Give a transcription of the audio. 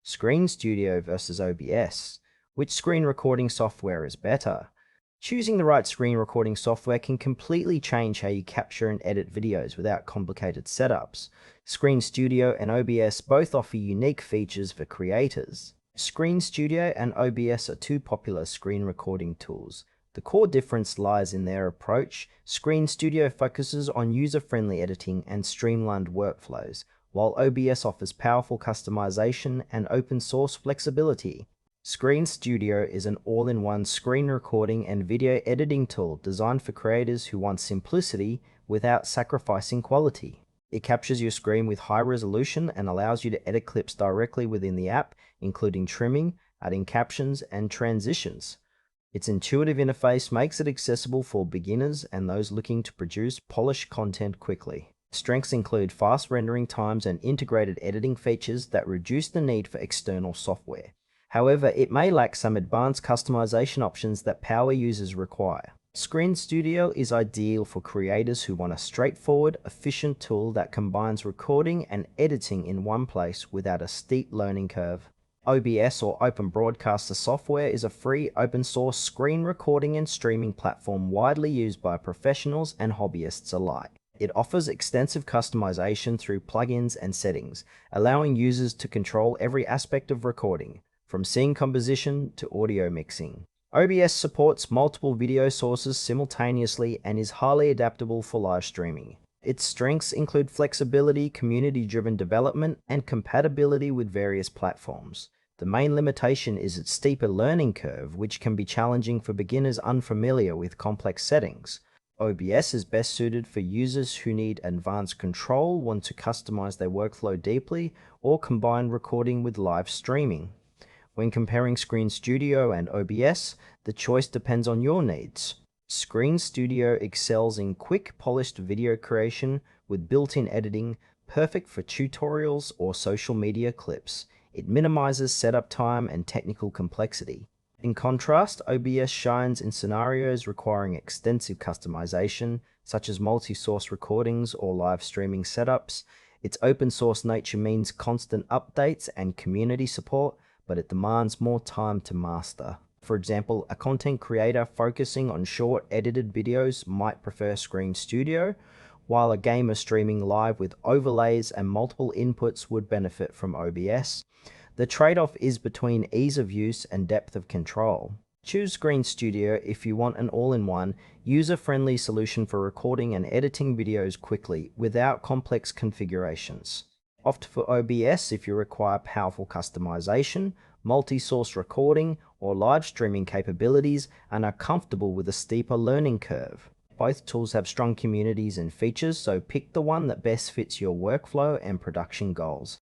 Screen Studio versus OBS. Which screen recording software is better? Choosing the right screen recording software can completely change how you capture and edit videos without complicated setups. Screen Studio and OBS both offer unique features for creators. Screen Studio and OBS are two popular screen recording tools. The core difference lies in their approach. Screen Studio focuses on user-friendly editing and streamlined workflows, while OBS offers powerful customization and open-source flexibility. Screen Studio is an all-in-one screen recording and video editing tool designed for creators who want simplicity without sacrificing quality. It captures your screen with high resolution and allows you to edit clips directly within the app, including trimming, adding captions, and transitions. Its intuitive interface makes it accessible for beginners and those looking to produce polished content quickly. Strengths include fast rendering times and integrated editing features that reduce the need for external software. However, it may lack some advanced customization options that power users require. Screen Studio is ideal for creators who want a straightforward, efficient tool that combines recording and editing in one place without a steep learning curve. OBS, or Open Broadcaster software, is a free open-source screen recording and streaming platform widely used by professionals and hobbyists alike. It offers extensive customization through plugins and settings, allowing users to control every aspect of recording, from scene composition to audio mixing. OBS supports multiple video sources simultaneously and is highly adaptable for live streaming. Its strengths include flexibility, community-driven development, and compatibility with various platforms. The main limitation is its steeper learning curve, which can be challenging for beginners unfamiliar with complex settings. OBS is best suited for users who need advanced control, want to customize their workflow deeply, or combine recording with live streaming. When comparing Screen Studio and OBS, the choice depends on your needs. Screen Studio excels in quick, polished video creation with built-in editing, perfect for tutorials or social media clips. It minimizes setup time and technical complexity. In contrast, OBS shines in scenarios requiring extensive customization, such as multi-source recordings or live streaming setups. Its open-source nature means constant updates and community support, but it demands more time to master. For example, a content creator focusing on short, edited videos might prefer Screen Studio, while a gamer streaming live with overlays and multiple inputs would benefit from OBS. The trade-off is between ease of use and depth of control. Choose Screen Studio if you want an all-in-one, user-friendly solution for recording and editing videos quickly without complex configurations. Opt for OBS if you require powerful customization, multi-source recording, or live streaming capabilities and are comfortable with a steeper learning curve. Both tools have strong communities and features, so pick the one that best fits your workflow and production goals.